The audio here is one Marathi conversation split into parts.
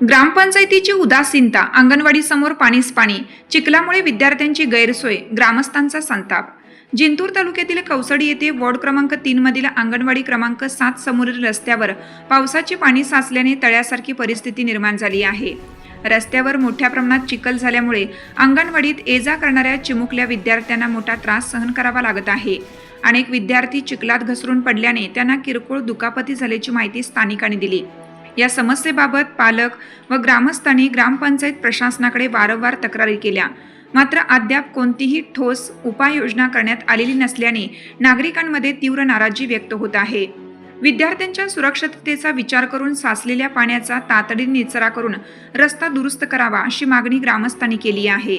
ग्रामपंचायतीची उदासीनता, अंगणवाडी समोर पाणीच पाणी, चिखलामुळे विद्यार्थ्यांची गैरसोय, ग्रामस्थांचा संताप। जिंतूर तालुक्यातील कौसडी येथे वॉर्ड क्रमांक 3 मधील अंगणवाडी क्रमांक 7 समोरील रस्त्यावर पावसाचे पाणी साचल्याने तळ्यासारखी परिस्थिती निर्माण झाली आहे। रस्त्यावर मोठ्या प्रमाणात चिखल झाल्यामुळे अंगणवाडीत ये-जा करणाऱ्या चिमुकल्या विद्यार्थ्यांना मोठा त्रास सहन करावा लागत आहे। अनेक विद्यार्थी चिखलात घसरून पडल्याने त्यांना किरकोळ दुखापती झाल्याची माहिती स्थानिकांनी दिली। या समस्येबाबत पालक व ग्रामस्थांनी ग्रामपंचायत प्रशासनाकडे वारंवार तक्रारी केल्या, मात्र अद्याप कोणतीही ठोस उपाययोजना करण्यात आलेली नसल्याने नागरिकांमध्ये तीव्र नाराजी व्यक्त होत आहे। विद्यार्थ्यांच्या सुरक्षिततेचा विचार करून साचलेल्या पाण्याचा तातडीने निचरा करून रस्ता दुरुस्त करावा अशी मागणी ग्रामस्थांनी केली आहे।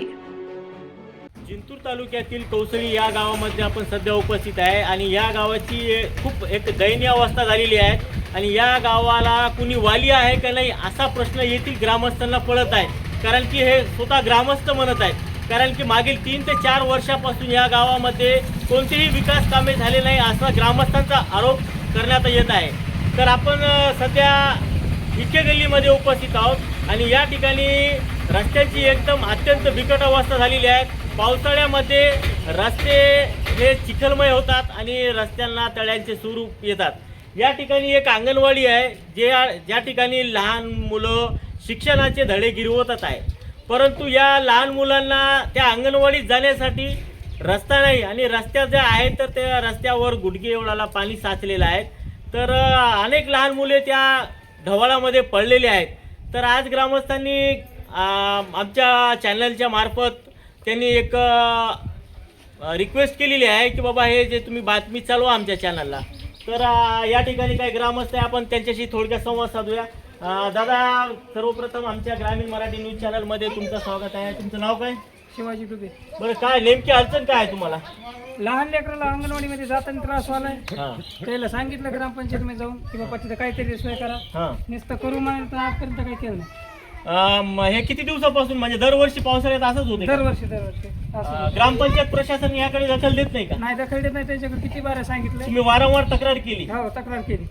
जिंतूर तालुक्यातील कौसळी या गावामध्ये आपण सध्या उपस्थित आहे आणि या गावाची खूप एक दयनीय अवस्था झालेली आहे आणि या गावाला कुणी वाली आहे का नाही असा प्रश्न येथील ग्रामस्थांना पडत आहे। कारण की हे स्वतः ग्रामस्थ म्हणत आहेत, कारण की मागील 3 ते 4 वर्षापासून या गावामध्ये कोणतेही विकास कामे झाले नाही असा ग्रामस्थांचा आरोप करण्यात येत आहे। तर आपण सध्या इके गल्लीमध्ये उपस्थित आहोत आणि या ठिकाणी रस्त्याची एकदम अत्यंत बिकट अवस्था झालेली आहे। पावसाळ्यामध्ये रस्ते हे चिखलमय होतात आणि रस्त्यांना तळ्यांचे स्वरूप येतात। या ठिकाणी एक अंगणवाडी आहे ज्या ठिकाणी लहान मुलं शिक्षणाचे धडे गिरवत आहे, परंतु या लहान मुलांना त्या अंगणवाडीत जाण्यासाठी रस्ता नाही आणि रस्त्या ज्या आहेत तर त्या रस्त्यावर गुडघे एवढाला पाणी साचलेलं आहे। तर अनेक लहान मुले त्या ढवाळामध्ये पडलेले आहेत। तर आज ग्रामस्थांनी आमच्या चॅनलच्या मार्फत त्यांनी एक रिक्वेस्ट केलेली आहे की बाबा हे जे तुम्ही बातमी चालवा आमच्या चॅनलला। तर या ठिकाणी काही ग्रामस्थ आहे, आपण त्यांच्याशी थोडक्यात संवाद साधूया। दादा, सर्वप्रथम आमच्या ग्रामीण मराठी न्यूज चॅनलमध्ये तुमचं स्वागत आहे। तुमचं नाव काय? शिवाजी डुबे। बरं, काय नेमकी अडचण काय आहे तुम्हाला? लहान लेकराला अंगणवाडीमध्ये जाताना त्रास व्हायलाय। त्याला सांगितलं ग्रामपंचायतमध्ये जाऊन की बाबा तिथं काहीतरी सोय करा, नुसतं करू म्हणून तर आजपर्यंत काही केलं नाही। हे किती दिवसापासून, म्हणजे दरवर्षी पावसाळ्यात असंच होते? दरवर्षी ग्रामपंचायत प्रशासन याकडे दखल देत नाही का? नाही, दखल देत नाही। त्याच्याकडे किती बारा सांगितलं, तुम्ही वारंवार तक्रार केली? हो, तक्रार केली।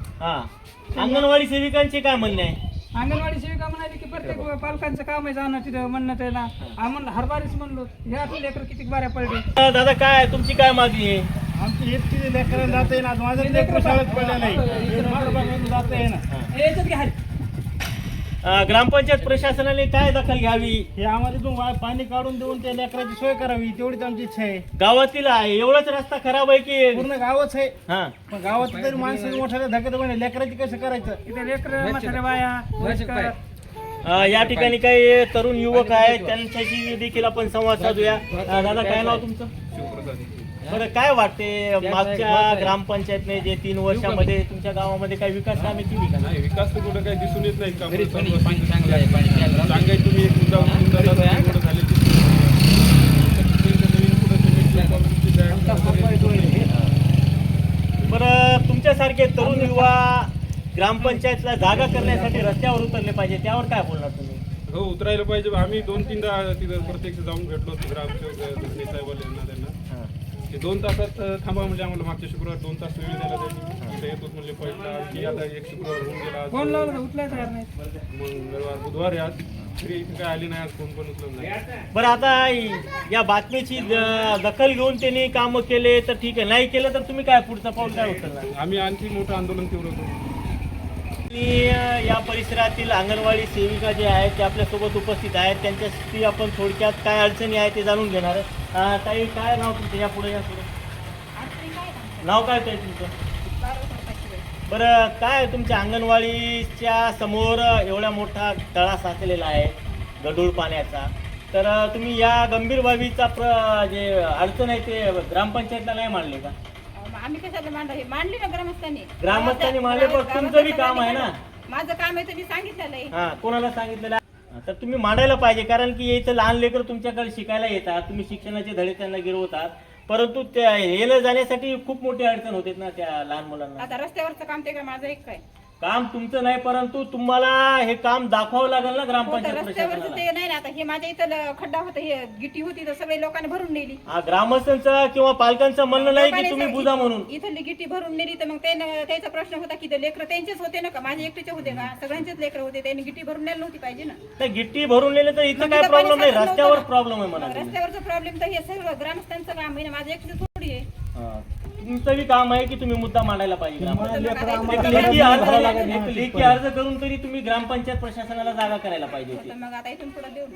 अंगणवाडी सेविकांचे काय म्हणणे आहे? अंगणवाडी सेविका म्हणाली की प्रत्येक पालकांचं काम आहे जाणं तिथं, म्हणणं त्याला आम्हाला हरबारीच म्हणलो हे आपले लेकर किती बाऱ्या पडले। दादा, काय तुमची काय मागणी आहे? आमची इतकी लेकरं जाते ना, माझं लेकर शाळेत पडलं नाही, जात आहे ना। ग्रामपंचायत प्रशासनाने काय दखल घ्यावी? हे आम्हाला इथून पाणी काढून देऊन त्या लेकराची सोय करावी, तेवढीच आमची इच्छा आहे। गावातील आहे एवढाच रस्ता खराब आहे की पूर्ण गावच आहे? हा, पण गावात तरी माणसं मोठ्याला धक्का म्हणे लेकराची कसं करायचं? तिथे लेकर म्हाताऱ्या बाया वयस्कर। या ठिकाणी काही तरुण युवक आहेत, त्यांच्याशी देखील आपण संवाद साधूया। दादा, काय नाव तुमचं? बरं, काय वाटते मागच्या ग्रामपंचायतने जे 3 वर्षामध्ये तुमच्या गावामध्ये काही विकास कामे केली का? नाही, विकास तर कुठं काही दिसून येत नाही। सांगायचं तुम्ही एक मुद्दा बरं, तुमच्यासारखे तरुण युवा ग्रामपंचायतला जागा करण्यासाठी रस्त्यावर उतरले पाहिजे, त्यावर काय बोलणार तुम्ही? हो, उतरायला पाहिजे। आम्ही 2-3दा तिथं प्रत्यक्ष जाऊन भेटलो होतो ग्रामसेवक धोंडे साहेबांना। त्यांना ते 2 तासात थांबा म्हणजे आम्हाला मागच्या शुक्रवार 2 तास वेळ दिला त्यांनी, इथं येतोच म्हणजे पहिला की आता एक शुक्रवार होऊन गेला, फोन लावला उचलाय तयार नाही। मंगळवार बुधवार आज तरी इथं काय आली नाही, आज फोन पण उचलत नाही। बरं, आता या बातमीची दखल घेऊन त्यांनी कामं केले तर ठीक आहे, नाही केलं तर तुम्ही काय पुढचं पाऊल काय उचलणार? आम्ही आणखी मोठं आंदोलन तीव्र करू। या परिसरातील अंगणवाडी सेविका जे आहेत ते आपल्यासोबत उपस्थित आहेत, त्यांच्याशी आपण थोडक्यात काय अडचणी आहे ते जाणून घेणार आहे। ताई, काय नाव तुमचं? या पुढे नाव काय ताई तुमचं? बरं, काय तुमच्या अंगणवाडीच्या समोर एवढा मोठा तळा साचलेला आहे गढूळ पाण्याचा, तर तुम्ही या गंभीर बाबीचा जे अडचण आहे ते ग्रामपंचायतला नाही मांडले का? आम्ही कशाला मांडली ना ग्रामस्थांनी मांडले, पण तुमचं बी काम आहे ना? माझं काम आहे तर मी सांगितलेलं आहे। कोणाला सांगितलेलं? तर तुम्ही मांडायला पाहिजे, कारण की इथं लहान लेकर तुमच्याकडे शिकायला येतात, तुम्ही शिक्षणाचे धडे त्यांना गिरवतात, परंतु त्या येणं जाण्यासाठी खूप मोठी अडचण होते ना त्या लहान मुलांना। आता रस्त्यावरचं काम ते काय माझं एक काय? काम तुमचं नाही, परंतु तुम्हाला हे काम दाखवावं लागेल ना हो, तर ग्रामपंचायत रस्त्यावरचं प्रशासनाला. ते नाही ना, आता हे माझ्या इथं खड्डा होता, हे गिट्टी होती तर सगळे लोकांनी भरून नेली. हा, ग्रामस्थांचं किंवा पालकांचं म्हणणं नाही की तुम्ही बुजा म्हणून. इथली गिट्टी भरून नेली तर मग त्याचा प्रश्न होता की ते लेकरं त्यांचेच होते ना, का माझे एकटेचे होते का? सगळ्यांचेच लेकरं होते, त्यांनी गिट्टी भरून नेली नव्हती पाहिजे ना. ते गिट्टी भरून नेले तर इथं मग काय इथं प्रॉब्लेम पाणी नाही, साचलं रस्त्यावर नव्हतं. प्रॉब्लेम आहे म्हणा तुम्ही. रस्त्यावरचं प्रॉब्लेम तर हे सगळं ग्रामस्थांचं काम आहे ना, माझं एकटेच थोडी आहे. हा. तुमचं बी काम आहे की तुम्ही मुद्दा मांडायला पाहिजे ग्रामपंचायत. मग आता एक इथून लेखी अर्ज करून तरी तुम्ही ग्रामपंचायत प्रशासनाला जागा करायला पाहिजे होती. मग आता इथून पुढे देऊ.